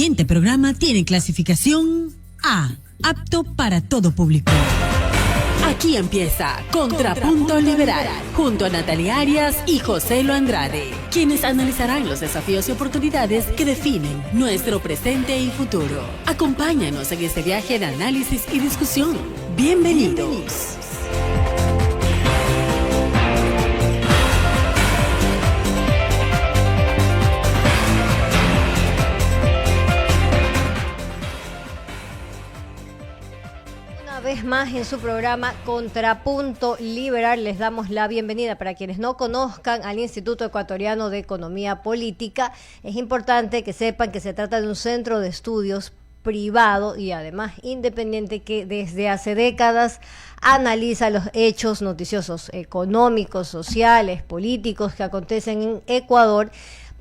siguiente programa tiene clasificación A, apto para todo público. Aquí empieza Contrapunto Liberal, junto a Natalia Arias y José Lo Andrade, quienes analizarán los desafíos y oportunidades que definen nuestro presente y futuro. Acompáñanos en este viaje de análisis y discusión. Bienvenidos. Vez más en su programa Contrapunto Liberal les damos la bienvenida. Para quienes no conozcan al Instituto Ecuatoriano de Economía Política, es importante que sepan que se trata de un centro de estudios privado y además independiente que desde hace décadas analiza los hechos noticiosos económicos, sociales, políticos que acontecen en Ecuador,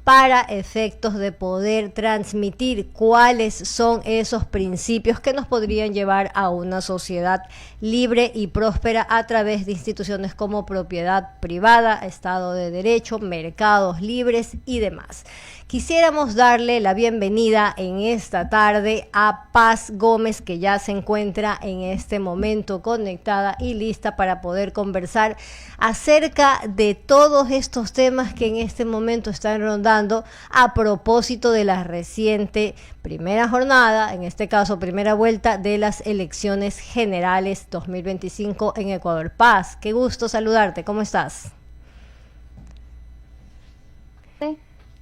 para efectos de poder transmitir cuáles son esos principios que nos podrían llevar a una sociedad libre y próspera a través de instituciones como propiedad privada, Estado de Derecho, mercados libres y demás. Quisiéramos darle la bienvenida en esta tarde a Paz Gómez, que ya se encuentra en este momento conectada y lista para poder conversar acerca de todos estos temas que en este momento están rondando a propósito de la reciente primera jornada, en este caso primera vuelta de las elecciones generales 2025 en Ecuador. Paz, qué gusto saludarte, ¿cómo estás?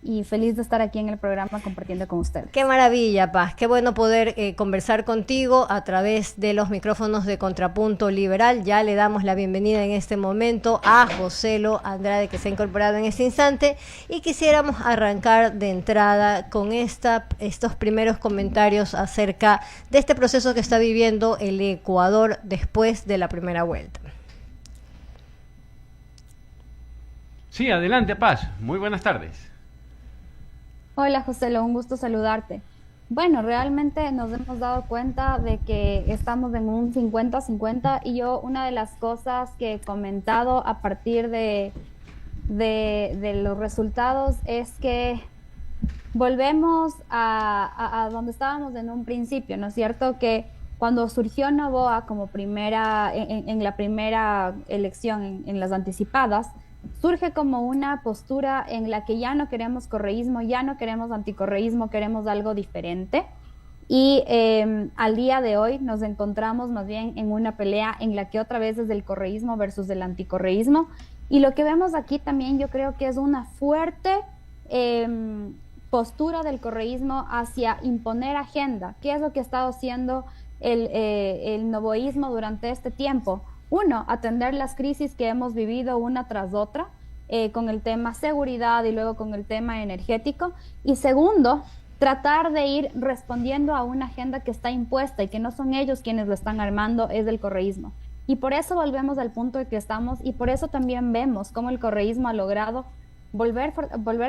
Y feliz de estar aquí en el programa compartiendo con ustedes. Qué maravilla, Paz. Qué bueno poder conversar contigo a través de los micrófonos de Contrapunto Liberal. Ya le damos la bienvenida en este momento a José Lo Andrade, que se ha incorporado en este instante. Y quisiéramos arrancar de entrada con estos primeros comentarios acerca de este proceso que está viviendo el Ecuador después de la primera vuelta. Sí, adelante, Paz. Muy buenas tardes. Hola José, un gusto saludarte. Bueno, realmente nos hemos dado cuenta de que estamos en un 50-50 y yo una de las cosas que he comentado a partir de los resultados es que volvemos a donde estábamos en un principio, ¿no es cierto? Que cuando surgió Noboa como en la primera elección, en las anticipadas, surge como una postura en la que ya no queremos correísmo, ya no queremos anticorreísmo, queremos algo diferente. Y al día de hoy nos encontramos más bien en una pelea en la que otra vez es el correísmo versus el anticorreísmo. Y lo que vemos aquí también yo creo que es una fuerte postura del correísmo hacia imponer agenda. ¿Qué es lo que ha estado haciendo el novoísmo durante este tiempo? Uno, atender las crisis que hemos vivido una tras otra, con el tema seguridad y luego con el tema energético. Y segundo, tratar de ir respondiendo a una agenda que está impuesta y que no son ellos quienes lo están armando, es el correísmo. Y por eso volvemos al punto en que estamos y por eso también vemos cómo el correísmo ha logrado volver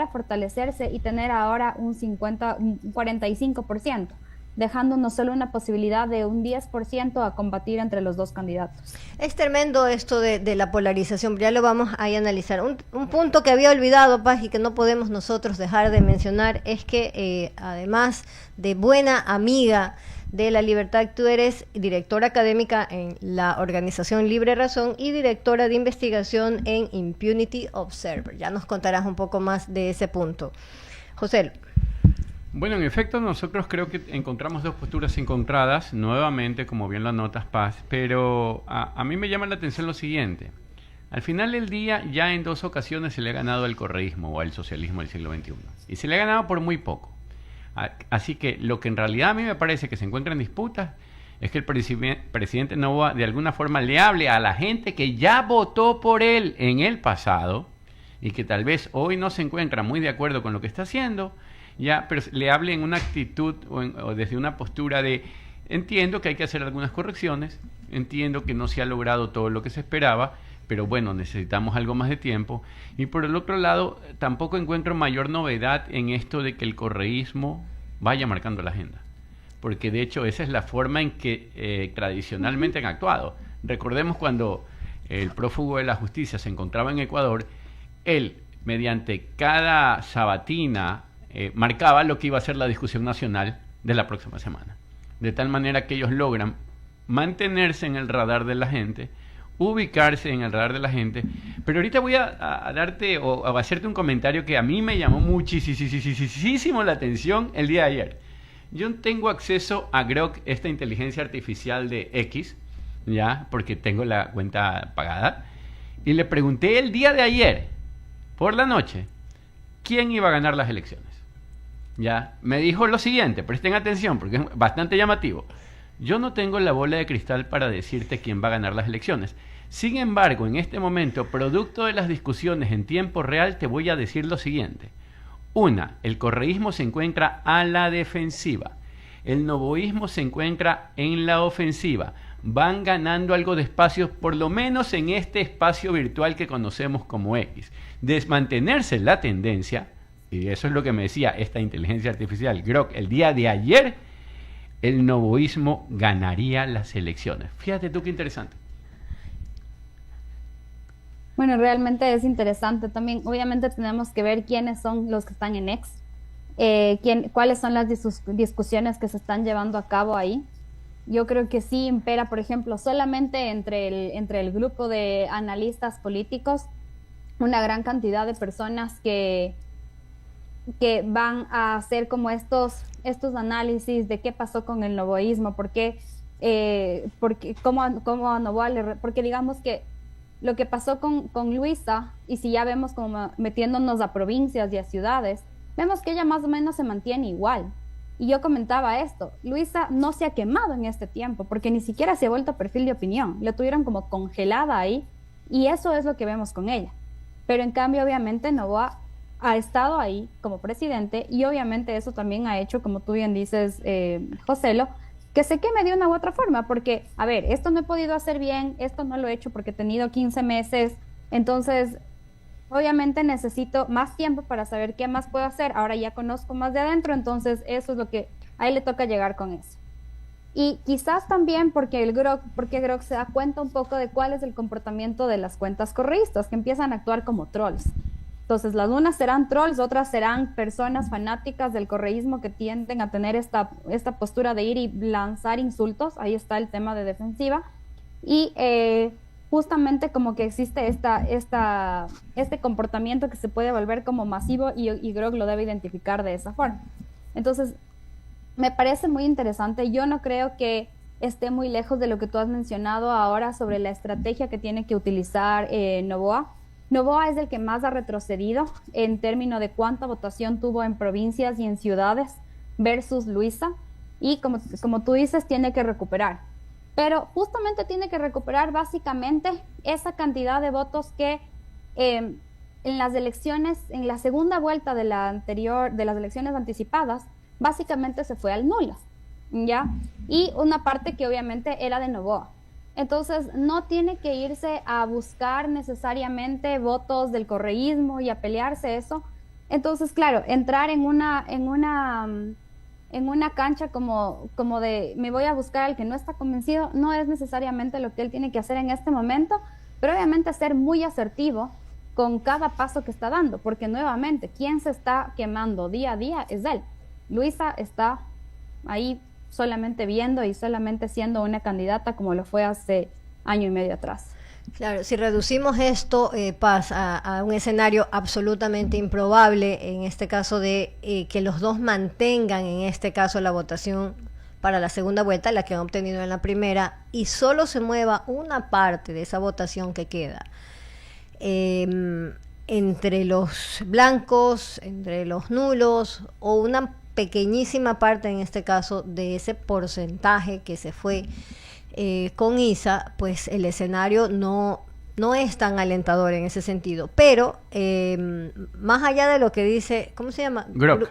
a fortalecerse y tener ahora un 45%. Dejándonos solo una posibilidad de un 10% a combatir entre los dos candidatos. Es tremendo esto de la polarización, ya lo vamos a analizar. Un punto que había olvidado, Paz, y que no podemos nosotros dejar de mencionar, es que además de buena amiga de la libertad, tú eres directora académica en la organización Libre Razón y directora de investigación en Impunity Observer. Ya nos contarás un poco más de ese punto. José. Bueno, en efecto, nosotros creo que encontramos dos posturas encontradas, nuevamente, como bien lo anotas, Paz, pero a mí me llama la atención lo siguiente. Al final del día, ya en dos ocasiones se le ha ganado al correísmo o al socialismo del siglo XXI, y se le ha ganado por muy poco. Así que lo que en realidad a mí me parece que se encuentra en disputa es que el presidente Noboa de alguna forma le hable a la gente que ya votó por él en el pasado y que tal vez hoy no se encuentra muy de acuerdo con lo que está haciendo, ya, pero le hable en una actitud o desde una postura de entiendo que hay que hacer algunas correcciones, entiendo que no se ha logrado todo lo que se esperaba, pero bueno, necesitamos algo más de tiempo. Y por el otro lado, tampoco encuentro mayor novedad en esto de que el correísmo vaya marcando la agenda, porque de hecho esa es la forma en que tradicionalmente han actuado. Recordemos cuando el prófugo de la justicia se encontraba en Ecuador, él, mediante cada sabatina, marcaba lo que iba a ser la discusión nacional de la próxima semana. De tal manera que ellos logran mantenerse en el radar de la gente, ubicarse en el radar de la gente. Pero ahorita voy a darte o a hacerte un comentario que a mí me llamó muchísimo la atención el día de ayer. Yo tengo acceso a Grok, esta inteligencia artificial de X, ya, porque tengo la cuenta pagada, y le pregunté el día de ayer, por la noche, quién iba a ganar las elecciones. Ya, me dijo lo siguiente, presten atención porque es bastante llamativo. Yo no tengo la bola de cristal para decirte quién va a ganar las elecciones. Sin embargo, en este momento, producto de las discusiones en tiempo real, te voy a decir lo siguiente. Una, el correísmo se encuentra a la defensiva. El novoísmo se encuentra en la ofensiva. Van ganando algo de espacio, por lo menos en este espacio virtual que conocemos como X. Desmantenerse la tendencia, y eso es lo que me decía esta inteligencia artificial, Grok, el día de ayer, el novoísmo ganaría las elecciones. Fíjate tú qué interesante. Bueno, realmente es interesante también. Obviamente tenemos que ver quiénes son los que están en X, cuáles son las discusiones que se están llevando a cabo ahí. Yo creo que sí impera, por ejemplo, solamente entre el grupo de analistas políticos, una gran cantidad de personas que van a hacer como estos análisis de qué pasó con el novoísmo, porque digamos que lo que pasó con Luisa, y si ya vemos como metiéndonos a provincias y a ciudades, vemos que ella más o menos se mantiene igual. Y yo comentaba esto, Luisa no se ha quemado en este tiempo, porque ni siquiera se ha vuelto perfil de opinión, la tuvieron como congelada ahí, y eso es lo que vemos con ella. Pero en cambio, obviamente, Novoa ha estado ahí como presidente, y obviamente eso también ha hecho, como tú bien dices, Joselo, que se queme de una u otra forma, porque, a ver, esto no he podido hacer bien, esto no lo he hecho porque he tenido 15 meses, entonces, obviamente necesito más tiempo para saber qué más puedo hacer, ahora ya conozco más de adentro, entonces eso es lo que a él le toca llegar con eso. Y quizás también porque Grok se da cuenta un poco de cuál es el comportamiento de las cuentas correístas, que empiezan a actuar como trolls. Entonces, las unas serán trolls, otras serán personas fanáticas del correísmo que tienden a tener esta postura de ir y lanzar insultos. Ahí está el tema de defensiva. Y justamente como que existe este comportamiento que se puede volver como masivo y Grok lo debe identificar de esa forma. Entonces, me parece muy interesante. Yo no creo que esté muy lejos de lo que tú has mencionado ahora sobre la estrategia que tiene que utilizar Novoa. Novoa es el que más ha retrocedido en términos de cuánta votación tuvo en provincias y en ciudades versus Luisa, y como tú dices, tiene que recuperar. Pero justamente tiene que recuperar básicamente esa cantidad de votos que en las elecciones, en la segunda vuelta de las elecciones anticipadas, básicamente se fue al nulas, ¿ya? Y una parte que obviamente era de Novoa. Entonces, no tiene que irse a buscar necesariamente votos del correísmo y a pelearse eso. Entonces, claro, entrar en una cancha como de me voy a buscar al que no está convencido, no es necesariamente lo que él tiene que hacer en este momento, pero obviamente ser muy asertivo con cada paso que está dando, porque nuevamente, quien se está quemando día a día es él. Luisa está ahí solamente viendo y solamente siendo una candidata como lo fue hace año y medio atrás. Claro, si reducimos esto, Paz, a un escenario absolutamente improbable, en este caso de que los dos mantengan, en este caso, la votación para la segunda vuelta, la que han obtenido en la primera, y solo se mueva una parte de esa votación que queda entre los blancos, entre los nulos, o una pequeñísima parte, en este caso, de ese porcentaje que se fue con Isa, pues el escenario no es tan alentador en ese sentido. Pero más allá de lo que dice, ¿cómo se llama? Grok.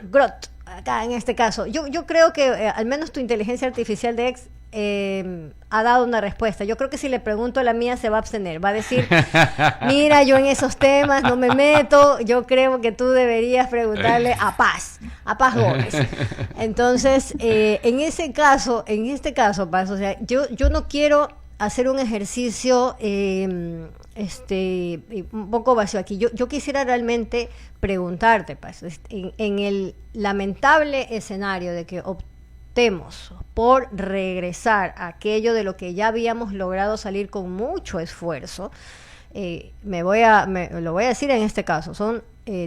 Acá en este caso, yo creo que al menos tu inteligencia artificial de X ha dado una respuesta. Yo creo que si le pregunto a la mía se va a abstener, va a decir, mira, yo en esos temas no me meto, yo creo que tú deberías preguntarle a Paz Gómez. Entonces, en este caso, Paz, o sea, yo no quiero hacer un ejercicio un poco vacío aquí. Yo quisiera realmente preguntarte, Paz, en el lamentable escenario de que optemos por regresar a aquello de lo que ya habíamos logrado salir con mucho esfuerzo, lo voy a decir en este caso, son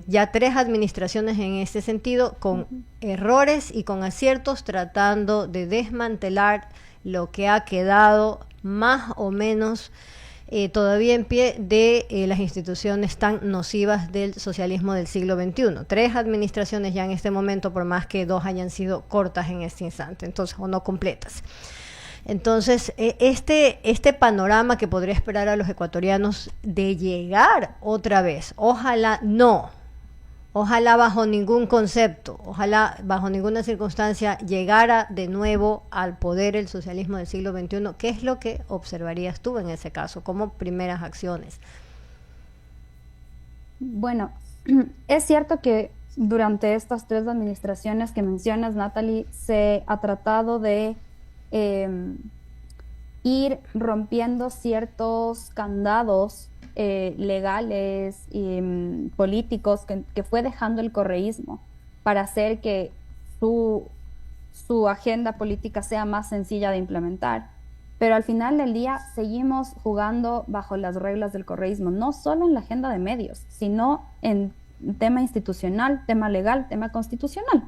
ya 3 administraciones en este sentido, con errores y con aciertos, tratando de desmantelar lo que ha quedado más o menos todavía en pie de las instituciones tan nocivas del socialismo del siglo XXI. 3 administraciones ya en este momento, por más que 2 hayan sido cortas en este instante, entonces, o no completas. Entonces, este panorama que podría esperar a los ecuatorianos de llegar otra vez, ojalá bajo ningún concepto, ojalá bajo ninguna circunstancia llegara de nuevo al poder el socialismo del siglo XXI. ¿Qué es lo que observarías tú en ese caso como primeras acciones? Bueno, es cierto que durante estas 3 administraciones que mencionas, Natalie, se ha tratado de ir rompiendo ciertos candados legales y políticos que fue dejando el correísmo para hacer que su agenda política sea más sencilla de implementar. Pero al final del día seguimos jugando bajo las reglas del correísmo, no solo en la agenda de medios, sino en tema institucional, tema legal, tema constitucional.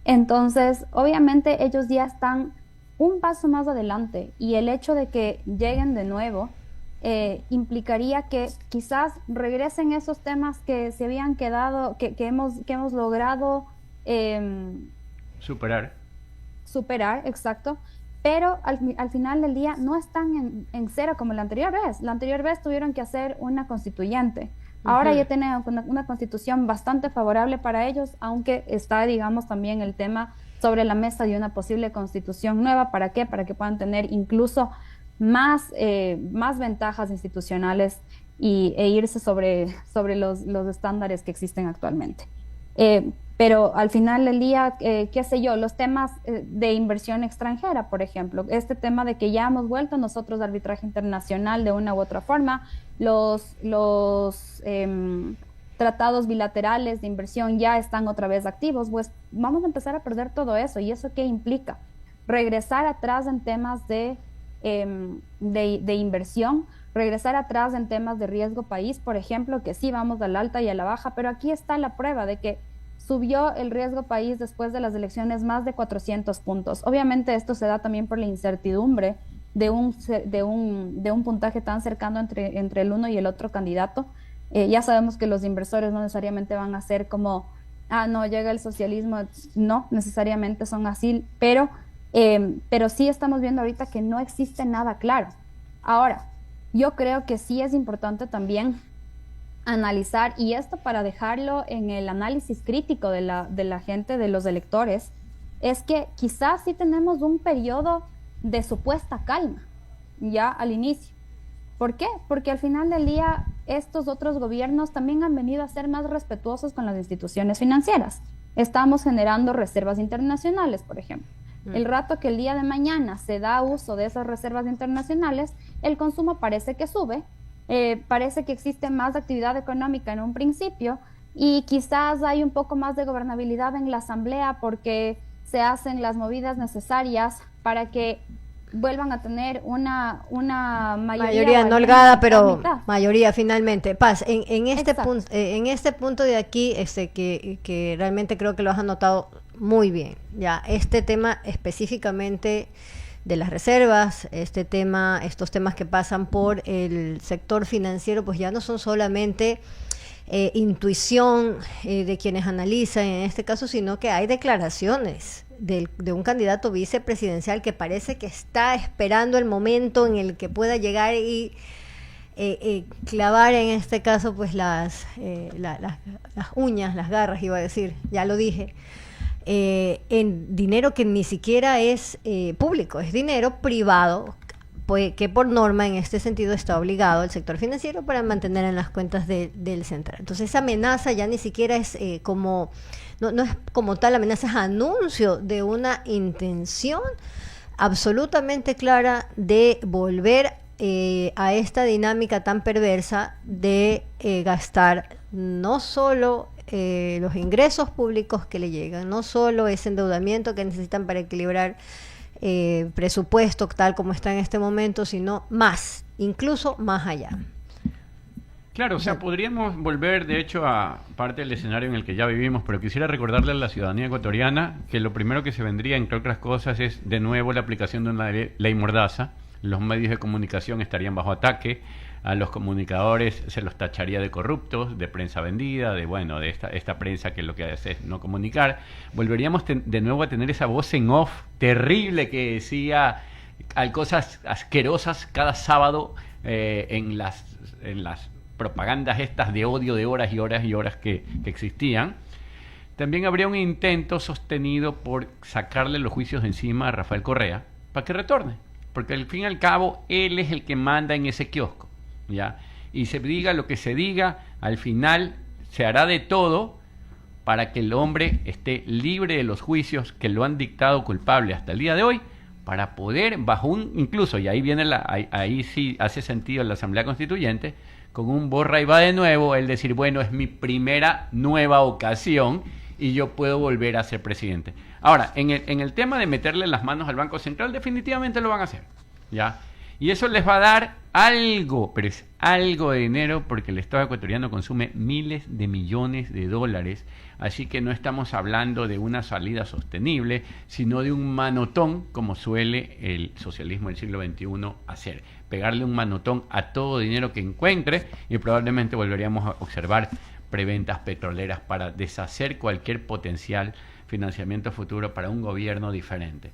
Entonces, obviamente ellos ya están un paso más adelante, y el hecho de que lleguen de nuevo implicaría que quizás regresen esos temas que se habían quedado, que hemos logrado superar, exacto, pero al final del día no están en cero como la anterior vez. La anterior vez tuvieron que hacer una constituyente. Ahora ya tienen una constitución bastante favorable para ellos, aunque está, digamos, también el tema sobre la mesa de una posible constitución nueva. ¿Para qué? Para que puedan tener incluso más ventajas institucionales e irse sobre los estándares que existen actualmente. Pero al final del día, qué sé yo, los temas de inversión extranjera, por ejemplo, este tema de que ya hemos vuelto nosotros de arbitraje internacional de una u otra forma, los tratados bilaterales de inversión ya están otra vez activos, pues vamos a empezar a perder todo eso. ¿Y eso qué implica? Regresar atrás en temas de inversión, regresar atrás en temas de riesgo país, por ejemplo, que sí vamos a la alta y a la baja, pero aquí está la prueba de que subió el riesgo país después de las elecciones más de 400 puntos. Obviamente esto se da también por la incertidumbre de un puntaje tan cercano entre el uno y el otro candidato. Ya sabemos que los inversores no necesariamente van a ser como, no, llega el socialismo, no necesariamente son así, pero sí estamos viendo ahorita que no existe nada claro. Ahora, yo creo que sí es importante también analizar, y esto para dejarlo en el análisis crítico de la gente, de los electores, es que quizás sí tenemos un periodo de supuesta calma ya al inicio. ¿Por qué? Porque al final del día estos otros gobiernos también han venido a ser más respetuosos con las instituciones financieras. Estamos generando reservas internacionales, por ejemplo. El rato que el día de mañana se da uso de esas reservas internacionales, el consumo parece que sube, parece que existe más actividad económica en un principio, y quizás hay un poco más de gobernabilidad en la asamblea porque se hacen las movidas necesarias para que vuelvan a tener una mayoría no holgada, pero mayoría finalmente. Paz, en este punto de aquí, que realmente creo que lo has anotado muy bien, ya, este tema específicamente de las reservas, estos temas que pasan por el sector financiero, pues ya no son solamente intuición de quienes analizan en este caso, sino que hay declaraciones de un candidato vicepresidencial que parece que está esperando el momento en el que pueda llegar y clavar en este caso pues las uñas, las garras, iba a decir, ya lo dije, en dinero que ni siquiera es público, es dinero privado, pues, que por norma en este sentido está obligado el sector financiero para mantener en las cuentas del central. Entonces esa amenaza ya ni siquiera es no es como tal amenaza, es anuncio de una intención absolutamente clara de volver a esta dinámica tan perversa de gastar no solo los ingresos públicos que le llegan, no solo ese endeudamiento que necesitan para equilibrar presupuesto tal como está en este momento, sino más, incluso más allá. Claro, o sea, podríamos volver, de hecho, a parte del escenario en el que ya vivimos, pero quisiera recordarle a la ciudadanía ecuatoriana que lo primero que se vendría, entre otras cosas, es de nuevo la aplicación de una ley Mordaza. Los medios de comunicación estarían bajo ataque, a los comunicadores se los tacharía de corruptos, de prensa vendida, de esta prensa que lo que hace es no comunicar. Volveríamos de nuevo a tener esa voz en off terrible que decía cosas asquerosas cada sábado en las propagandas estas de odio de horas y horas y horas que existían. También habría un intento sostenido por sacarle los juicios de encima a Rafael Correa para que retorne, porque al fin y al cabo él es el que manda en ese kiosco, ¿ya? Y se diga lo que se diga, al final se hará de todo para que el hombre esté libre de los juicios que lo han dictado culpable hasta el día de hoy, para poder, incluso, y ahí viene ahí sí hace sentido la Asamblea Constituyente, con un borra y va de nuevo, el decir, bueno, es mi primera nueva ocasión y yo puedo volver a ser presidente. Ahora, en el tema de meterle las manos al Banco Central, definitivamente lo van a hacer, ¿ya? Y eso les va a dar algo, pero es algo de dinero, porque el Estado ecuatoriano consume miles de millones de dólares, así que no estamos hablando de una salida sostenible, sino de un manotón, como suele el socialismo del siglo XXI hacer. Pegarle un manotón a todo dinero que encuentre y probablemente volveríamos a observar preventas petroleras para deshacer cualquier potencial financiamiento futuro para un gobierno diferente.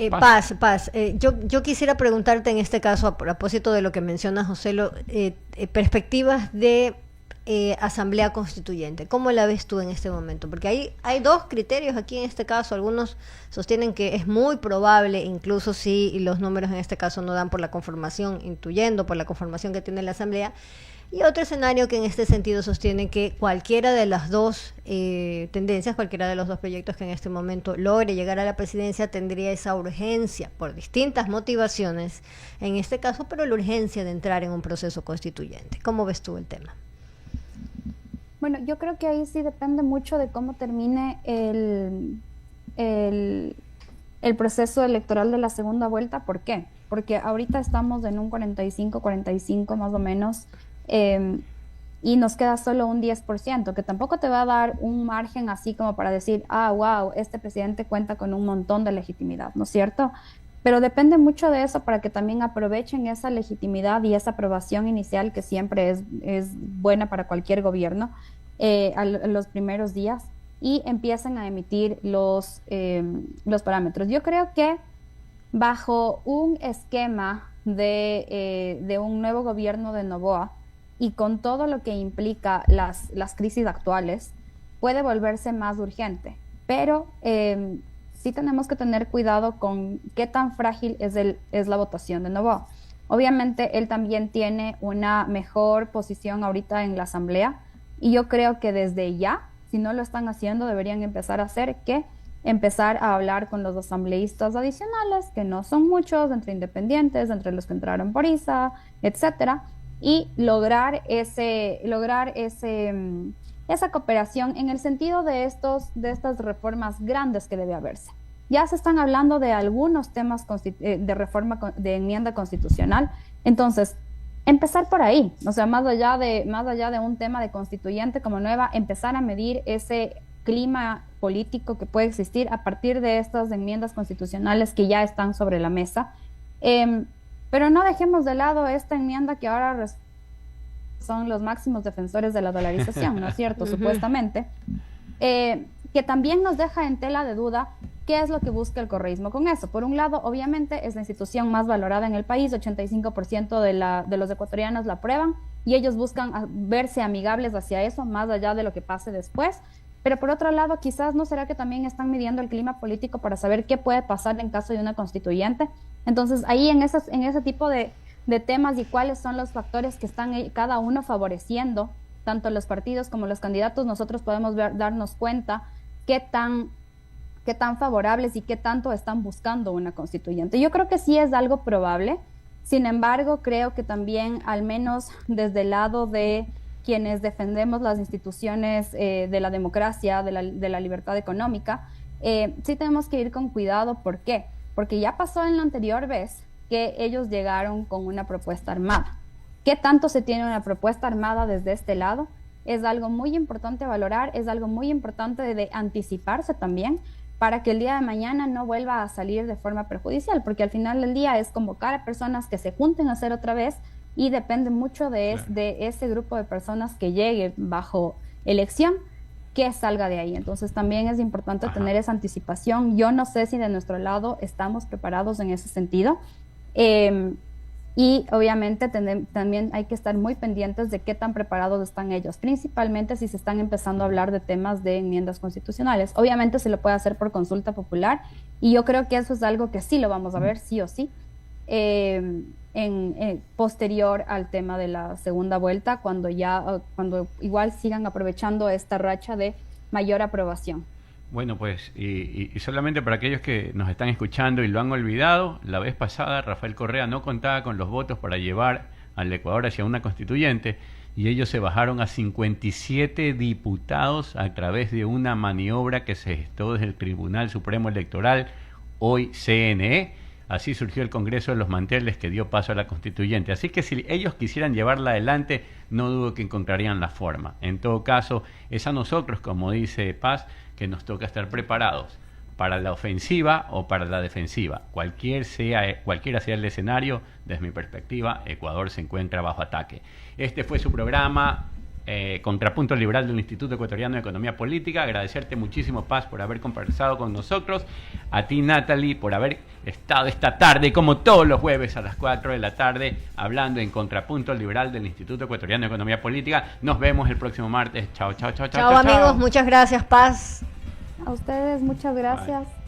Paz. Yo quisiera preguntarte en este caso, a propósito de lo que menciona José, perspectivas de Asamblea Constituyente. ¿Cómo la ves tú en este momento? Porque hay dos criterios aquí en este caso. Algunos sostienen que es muy probable, incluso si los números en este caso no dan por la conformación, intuyendo por la conformación que tiene la Asamblea. Y otro escenario que en este sentido sostiene que cualquiera de las dos tendencias, cualquiera de los dos proyectos que en este momento logre llegar a la presidencia tendría esa urgencia, por distintas motivaciones en este caso, pero la urgencia de entrar en un proceso constituyente. ¿Cómo ves tú el tema? Bueno, yo creo que ahí sí depende mucho de cómo termine el proceso electoral de la segunda vuelta. ¿Por qué? Porque ahorita estamos en un 45 más o menos, y nos queda solo un 10%, que tampoco te va a dar un margen así como para decir, wow, este presidente cuenta con un montón de legitimidad, ¿no es cierto? Pero depende mucho de eso para que también aprovechen esa legitimidad y esa aprobación inicial que siempre es buena para cualquier gobierno a los primeros días, y empiecen a emitir los parámetros. Yo creo que bajo un esquema de un nuevo gobierno de Noboa, y con todo lo que implica las crisis actuales, puede volverse más urgente. Pero sí tenemos que tener cuidado con qué tan frágil es la votación de Noboa. Obviamente, él también tiene una mejor posición ahorita en la Asamblea, y yo creo que desde ya, si no lo están haciendo, deberían empezar a hablar con los asambleístas adicionales, que no son muchos, entre independientes, entre los que entraron por ISA, etcétera, y lograr esa cooperación en el sentido de estas reformas grandes que debe haberse. Ya se están hablando de algunos temas de reforma de enmienda constitucional, entonces empezar por ahí, o sea, más allá de un tema de constituyente como nueva, empezar a medir ese clima político que puede existir a partir de estas enmiendas constitucionales que ya están sobre la mesa. Pero no dejemos de lado esta enmienda que ahora son los máximos defensores de la dolarización, ¿no es cierto? Supuestamente, que también nos deja en tela de duda qué es lo que busca el correísmo con eso. Por un lado, obviamente, es la institución más valorada en el país, 85% de los ecuatorianos la aprueban, y ellos buscan verse amigables hacia eso, más allá de lo que pase después. Pero por otro lado, quizás no será que también están midiendo el clima político para saber qué puede pasar en caso de una constituyente. Entonces, ahí en ese tipo de temas y cuáles son los factores que están cada uno favoreciendo, tanto los partidos como los candidatos, nosotros podemos darnos cuenta qué tan favorables y qué tanto están buscando una constituyente. Yo creo que sí es algo probable. Sin embargo, creo que también, al menos desde el lado de quienes defendemos las instituciones de la democracia, de la libertad económica, sí tenemos que ir con cuidado. ¿Por qué? Porque ya pasó en la anterior vez que ellos llegaron con una propuesta armada. ¿Qué tanto se tiene una propuesta armada desde este lado? Es algo muy importante valorar, es algo muy importante de anticiparse también, para que el día de mañana no vuelva a salir de forma perjudicial, porque al final del día es convocar a personas que se junten a hacer otra vez, y depende mucho de ese grupo de personas que llegue bajo elección, que salga de ahí. Entonces también es importante tener esa anticipación. Yo no sé si de nuestro lado estamos preparados en ese sentido. Y obviamente también hay que estar muy pendientes de qué tan preparados están ellos, principalmente si se están empezando a hablar de temas de enmiendas constitucionales. Obviamente se lo puede hacer por consulta popular, y yo creo que eso es algo que sí lo vamos a ver, sí o sí, posterior al tema de la segunda vuelta, cuando igual sigan aprovechando esta racha de mayor aprobación. Bueno, pues, y solamente para aquellos que nos están escuchando y lo han olvidado, la vez pasada Rafael Correa no contaba con los votos para llevar al Ecuador hacia una constituyente, y ellos se bajaron a 57 diputados a través de una maniobra que se gestó desde el Tribunal Supremo Electoral, hoy CNE. Así surgió el Congreso de los Manteles, que dio paso a la constituyente. Así que si ellos quisieran llevarla adelante, no dudo que encontrarían la forma. En todo caso, es a nosotros, como dice Paz, que nos toca estar preparados para la ofensiva o para la defensiva. Cualquiera sea el escenario, desde mi perspectiva, Ecuador se encuentra bajo ataque. Este fue su programa Contrapunto Liberal del Instituto Ecuatoriano de Economía Política. Agradecerte muchísimo, Paz, por haber conversado con nosotros. A ti, Natalie, por haber estado esta tarde, como todos los jueves a las 4 de la tarde, hablando en Contrapunto Liberal del Instituto Ecuatoriano de Economía Política. Nos vemos el próximo martes. Chao, chao, chao, chao. Chao, amigos. Muchas gracias, Paz. A ustedes, muchas gracias. Bye.